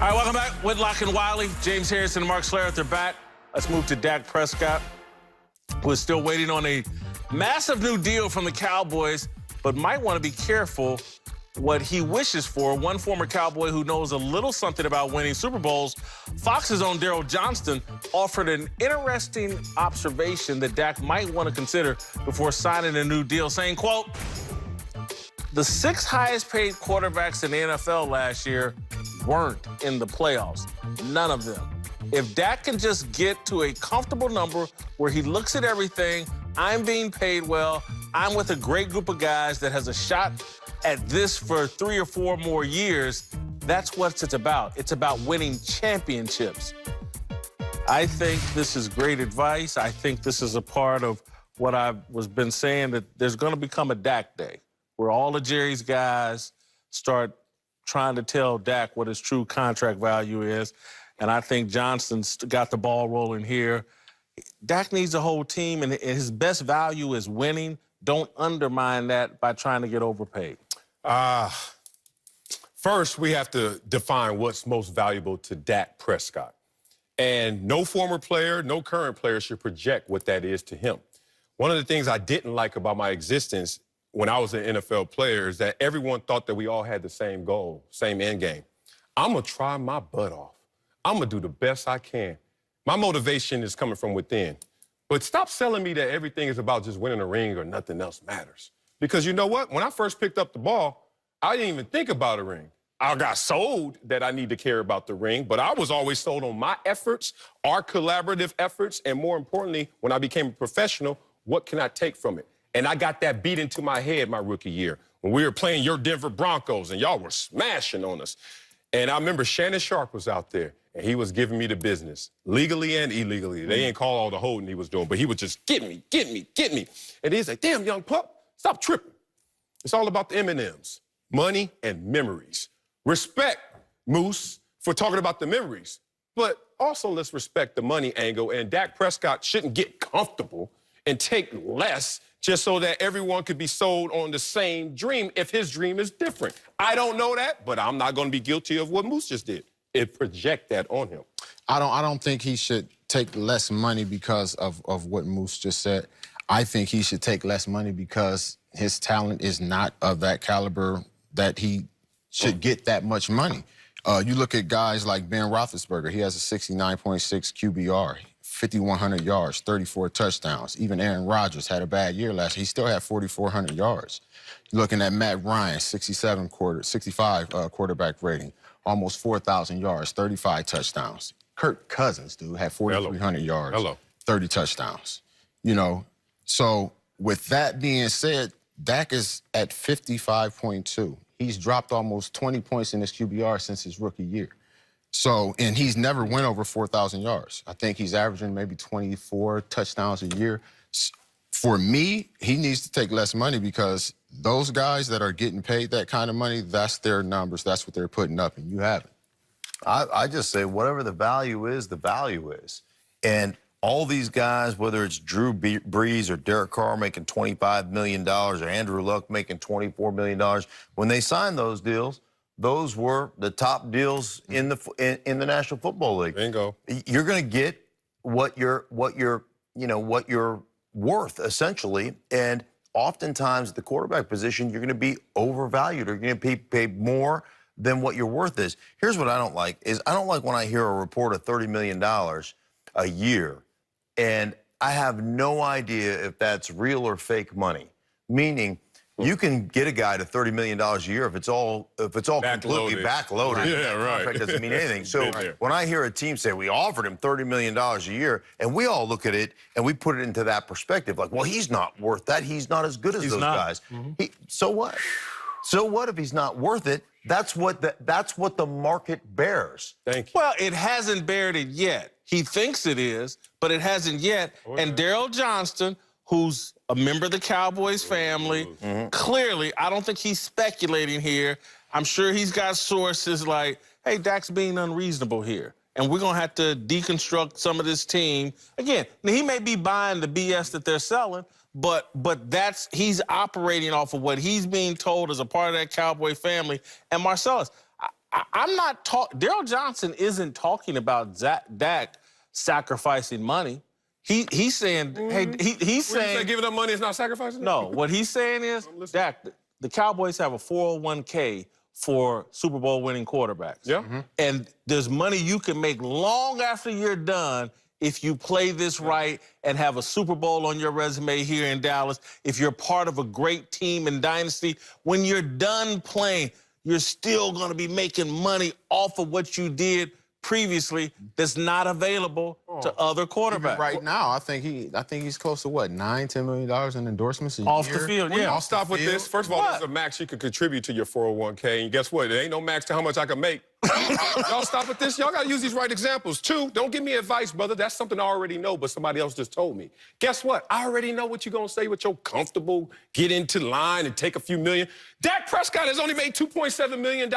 All right, welcome back. Whitlock and Wiley, James Harrison and Mark Schlereth, they're back. Let's move to Dak Prescott, who is still waiting on a massive new deal from the Cowboys, but might want to be careful what he wishes for. One former Cowboy who knows a little something about winning Super Bowls, Fox's own Daryl Johnston, offered an interesting observation that Dak might want to consider before signing a new deal, saying, quote, "The 6 highest paid quarterbacks in the NFL last year weren't in the playoffs. None of them. If Dak can just get to a comfortable number where he looks at everything, I'm being paid well, I'm with a great group of guys that has a shot at this for 3 or 4 more years, that's what it's about. It's about winning championships." I think this is great advice. I think this is a part of what I've been saying, that there's going to become a Dak day, where all of Jerry's guys start trying to tell Dak what his true contract value is. And I think Johnston's got the ball rolling here. Dak needs a whole team, and his best value is winning. Don't undermine that by trying to get overpaid. First, we have to define what's most valuable to Dak Prescott. And no former player, no current player should project what that is to him. One of the things I didn't like about my existence when I was an NFL player is that everyone thought that we all had the same goal, same end game. I'm going to try my butt off. I'm going to do the best I can. My motivation is coming from within. But stop selling me that everything is about just winning a ring or nothing else matters. Because you know what? When I first picked up the ball, I didn't even think about a ring. I got sold that I need to care about the ring, but I was always sold on my efforts, our collaborative efforts, and more importantly, when I became a professional, what can I take from it? And I got that beat into my head my rookie year when we were playing your Denver Broncos and y'all were smashing on us. And I remember Shannon Sharp was out there and he was giving me the business, legally and illegally. They didn't call all the holding he was doing, but he was just get me. And he's like, damn, young pup, stop tripping. It's all about the M&Ms, money and memories. Respect, Moose, for talking about the memories, but also let's respect the money angle. And Dak Prescott shouldn't get comfortable and take less just so that everyone could be sold on the same dream if his dream is different. I don't know that, but I'm not going to be guilty of what Moose just did. It project that on him. I don't think he should take less money because of what Moose just said. I think he should take less money because his talent is not of that caliber that he should get that much money. You look at guys like Ben Roethlisberger. He has a 69.6 QBR. 5,100 yards, 34 touchdowns. Even Aaron Rodgers had a bad year last year. He still had 4,400 yards. You're looking at Matt Ryan, 65 quarterback rating, almost 4,000 yards, 35 touchdowns. Kirk Cousins, dude, had 4,300 yards, 30 touchdowns. You know, so with that being said, Dak is at 55.2. He's dropped almost 20 points in his QBR since his rookie year. So, and he's never went over 4,000 yards. I think he's averaging maybe 24 touchdowns a year. For me, he needs to take less money because those guys that are getting paid that kind of money, that's their numbers. That's what they're putting up, and you haven't. I just say whatever the value is, the value is. And all these guys, whether it's Drew Brees or Derek Carr making $25 million or Andrew Luck making $24 million, when they signed those deals, those were the top deals in the National Football League. Bingo. You're going to get what you're worth essentially, and oftentimes at the quarterback position you're going to be overvalued or you're going to be paid more than what your worth is. Here's what I don't like is I don't like when I hear a report of $30 million a year, and I have no idea if that's real or fake money. Meaning, you can get a guy to $30 million a year if it's all completely backloaded. Yeah, right. Contract doesn't mean anything. So when I hear a team say we offered him $30 million a year, and we all look at it and we put it into that perspective, like, well, he's not worth that. He's not as good as those guys. So what? So what if he's not worth it? That's what the market bears. Thank you. Well, it hasn't bared it yet. He thinks it is, but it hasn't yet. And Daryl Johnston, who's a member of the Cowboys family, clearly, I don't think he's speculating here. I'm sure he's got sources like, hey, Dak's being unreasonable here, and we're going to have to deconstruct some of this team. Again, he may be buying the BS that they're selling, but he's operating off of what he's being told as a part of that Cowboy family. And Marcellus, I'm not talking. Daryl Johnson isn't talking about Dak sacrificing money. He's saying, hey, he's saying. You say giving up money is not sacrificing? No, what he's saying is, Dak, the Cowboys have a 401k for Super Bowl winning quarterbacks. Yeah. And there's money you can make long after you're done if you play this right and have a Super Bowl on your resume here in Dallas. If you're part of a great team and dynasty, when you're done playing, you're still going to be making money off of what you did previously that's not available to other quarterbacks. Even right now, I think he's close to what, $9-10 million in endorsements a Off year? the field, yeah. I'll stop with this. First of all, there's a max you can contribute to your 401k, and guess what? There ain't no max to how much I can make. Y'all stop with this. Y'all got to use these right examples. 2, don't give me advice, brother. That's something I already know, but somebody else just told me. Guess what? I already know what you're going to say with your comfortable get into line and take a few million. Dak Prescott has only made $2.7 million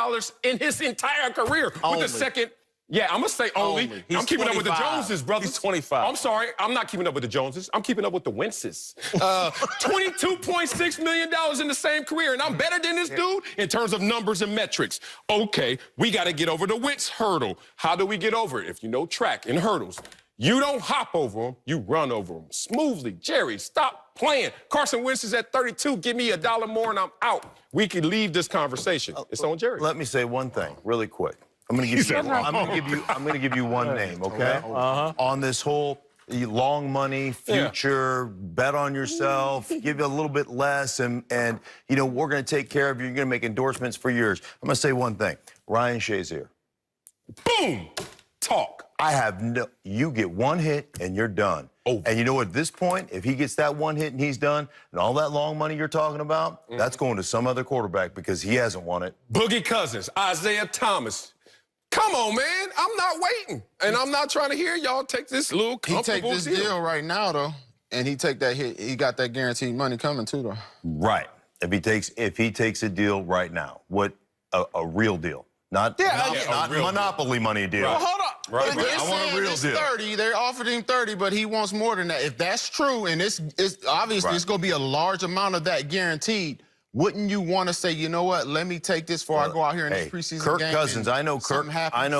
in his entire career with the second. Yeah, I'm going to say only. I'm keeping 25. Up with the Joneses, brother. He's 25. I'm sorry. I'm not keeping up with the Joneses. I'm keeping up with the Wentzes. $22.6 million in the same career, and I'm better than this dude in terms of numbers and metrics. Okay, we got to get over the Wentz hurdle. How do we get over it? If you know track and hurdles, you don't hop over them, you run over them smoothly. Jerry, stop playing. Carson Wentz is at 32. Give me $1 more, and I'm out. We can leave this conversation. It's on Jerry. Let me say one thing really quick. I'm going to give you one name, okay? On this whole long money, future, bet on yourself, give you a little bit less, and you know, we're going to take care of you. You're going to make endorsements for years. I'm going to say one thing. Ryan Shazier. Boom! Talk. You get one hit and you're done. And you know, at this point, if he gets that one hit and he's done, and all that long money you're talking about, that's going to some other quarterback because he hasn't won it. Boogie Cousins, Isaiah Thomas. Come on, man. I'm not waiting. And I'm not trying to hear y'all take this little comfortable He take this deal right now, though, and he take that hit. He got that guaranteed money coming, too, though. Right. If he takes a deal right now, what a real deal. Not monopoly money deal. Well, hold on. Right. I want a real deal. 30. They offered him 30, but he wants more than that. If that's true, and it's obviously it's going to be a large amount of that guaranteed, wouldn't you want to say, you know what, let me take this before I go out here in this preseason game? Kirk Cousins, I know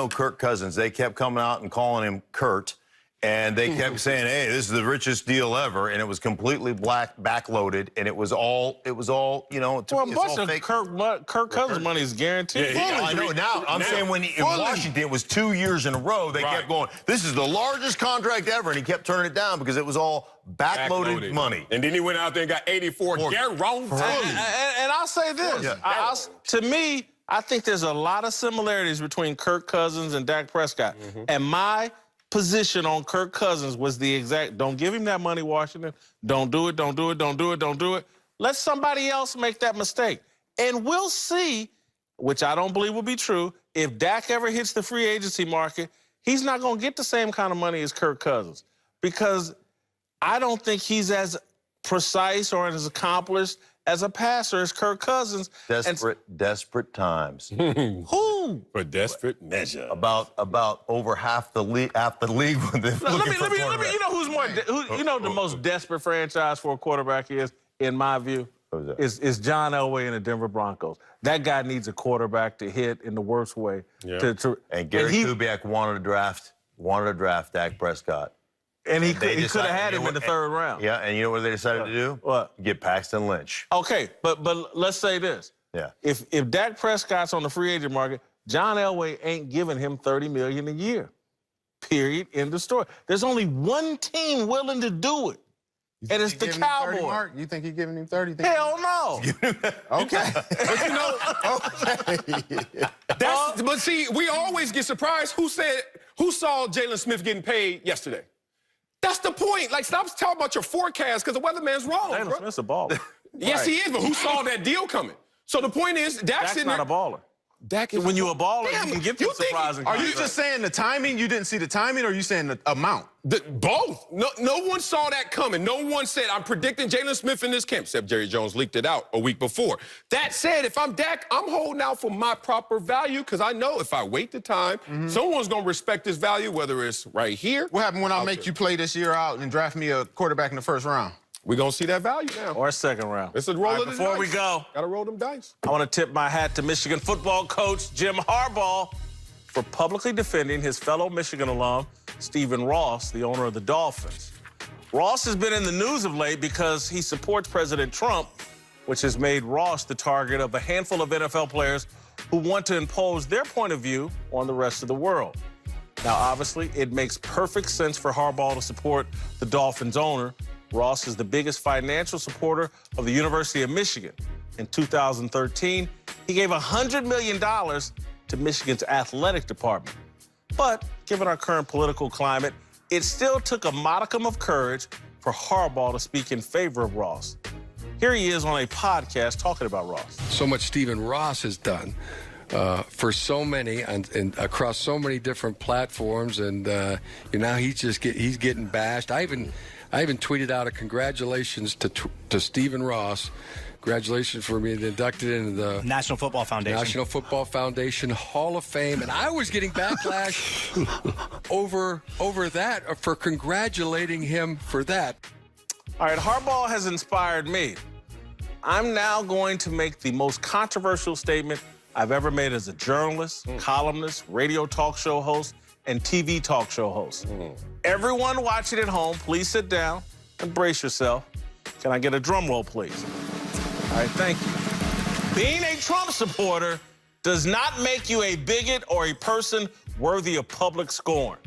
Kirk Cousins. They kept coming out and calling him Kurt, and they kept saying, hey, this is the richest deal ever, and it was completely backloaded, and it was all, you know, to me, it's all fake. Kirk Cousins money is guaranteed. Yeah, I know. Now, I'm saying when in Washington, it was 2 years in a row, they kept going, this is the largest contract ever, and he kept turning it down because it was all backloaded money. And then he went out there and got 84 guaranteed. And I'll say this. To me, I think there's a lot of similarities between Kirk Cousins and Dak Prescott. And my position on Kirk Cousins was the exact, don't give him that money, Washington. Don't do it, don't do it, don't do it, don't do it. Let somebody else make that mistake. And we'll see, which I don't believe will be true, if Dak ever hits the free agency market, he's not going to get the same kind of money as Kirk Cousins because I don't think he's as precise or as accomplished as a passer as Kirk Cousins. Desperate times. Who? For desperate measure. About over half the league with this. Let me, you know who's more, you know the most desperate franchise for a quarterback is, in my view? Who's that? Is John Elway and the Denver Broncos. That guy needs a quarterback to hit in the worst way. And Gary Kubiak wanted to draft Dak Prescott. And he could have had him in the third round. Yeah, and you know what they decided to do? What? Get Paxton Lynch. Okay, but let's say this. Yeah. If Dak Prescott's on the free agent market, John Elway ain't giving him $30 million a year. Period. End of story. There's only one team willing to do it, and it's the Cowboys. You think he's giving him 30? Hell no. Okay. But you know, but see, we always get surprised. Who saw Jalen Smith getting paid yesterday? That's the point. Like, stop talking about your forecast because the weatherman's wrong. Jalen Smith's a baller. Yes, he is, but who saw that deal coming? So the point is, Dak's not a baller. Dak is when you're a baller, you can get some surprising. Are you just saying the timing? You didn't see the timing, or are you saying the amount? Both. No one saw that coming. No one said, I'm predicting Jalen Smith in this camp, except Jerry Jones leaked it out a week before. That said, if I'm Dak, I'm holding out for my proper value because I know if I wait the time, someone's going to respect this value, whether it's right here. What happened when I make you play this year out and draft me a quarterback in the first round? We're going to see that value now. Or a second round. It's a roll of the dice. Before we go, got to roll them dice. I want to tip my hat to Michigan football coach Jim Harbaugh for publicly defending his fellow Michigan alum, Stephen Ross, the owner of the Dolphins. Ross has been in the news of late because he supports President Trump, which has made Ross the target of a handful of NFL players who want to impose their point of view on the rest of the world. Now, obviously, it makes perfect sense for Harbaugh to support the Dolphins owner. Ross is the biggest financial supporter of the University of Michigan. In 2013, he gave $100 million to Michigan's athletic department. But given our current political climate, it still took a modicum of courage for Harbaugh to speak in favor of Ross. Here he is on a podcast talking about Ross. So much Stephen Ross has done for so many and across so many different platforms, and now he's getting bashed. I even tweeted out a congratulations to Stephen Ross. Congratulations for being inducted into the National Football Foundation Hall of Fame, and I was getting backlash over that for congratulating him for that. All right, Harbaugh has inspired me. I'm now going to make the most controversial statement I've ever made as a journalist, columnist, radio talk show host, and TV talk show host. Everyone watching at home, please sit down and brace yourself. Can I get a drum roll, please? All right, thank you. Being a Trump supporter does not make you a bigot or a person worthy of public scorn.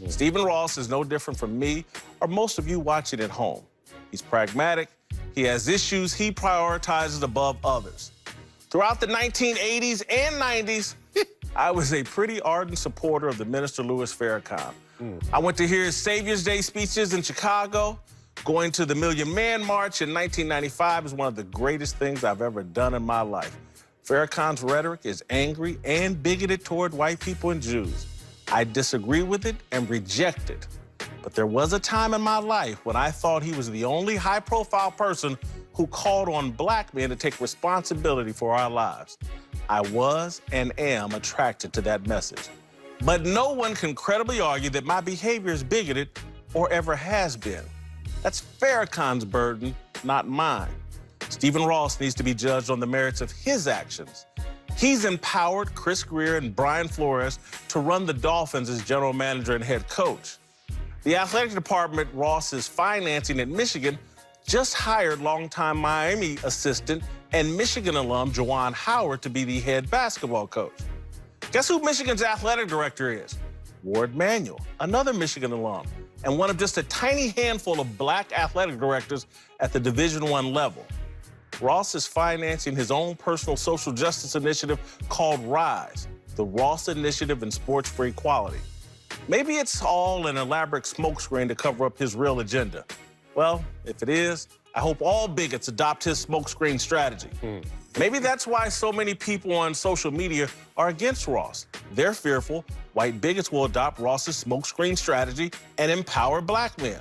Stephen Ross is no different from me or most of you watching at home. He's pragmatic. He has issues he prioritizes above others. Throughout the 1980s and 90s, I was a pretty ardent supporter of the Minister Louis Farrakhan. I went to hear his Savior's Day speeches in Chicago. Going to the Million Man March in 1995 is one of the greatest things I've ever done in my life. Farrakhan's rhetoric is angry and bigoted toward white people and Jews. I disagree with it and reject it. But there was a time in my life when I thought he was the only high-profile person who called on black men to take responsibility for our lives. I was and am attracted to that message. But no one can credibly argue that my behavior is bigoted or ever has been. That's Farrakhan's burden, not mine. Stephen Ross needs to be judged on the merits of his actions. He's empowered Chris Greer and Brian Flores to run the Dolphins as general manager and head coach. The athletic department Ross is financing at Michigan just hired longtime Miami assistant and Michigan alum Juwan Howard to be the head basketball coach. Guess who Michigan's athletic director is? Ward Manuel, another Michigan alum, and one of just a tiny handful of black athletic directors at the Division I level. Ross is financing his own personal social justice initiative called RISE, the Ross Initiative in Sports for Equality. Maybe it's all an elaborate smokescreen to cover up his real agenda. Well, if it is, I hope all bigots adopt his smokescreen strategy. Maybe that's why so many people on social media are against Ross. They're fearful white bigots will adopt Ross's smokescreen strategy and empower black men.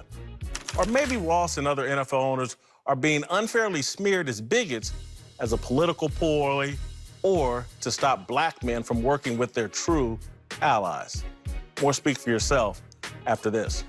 Or maybe Ross and other NFL owners are being unfairly smeared as bigots as a political ploy or to stop black men from working with their true allies. More speak for yourself after this.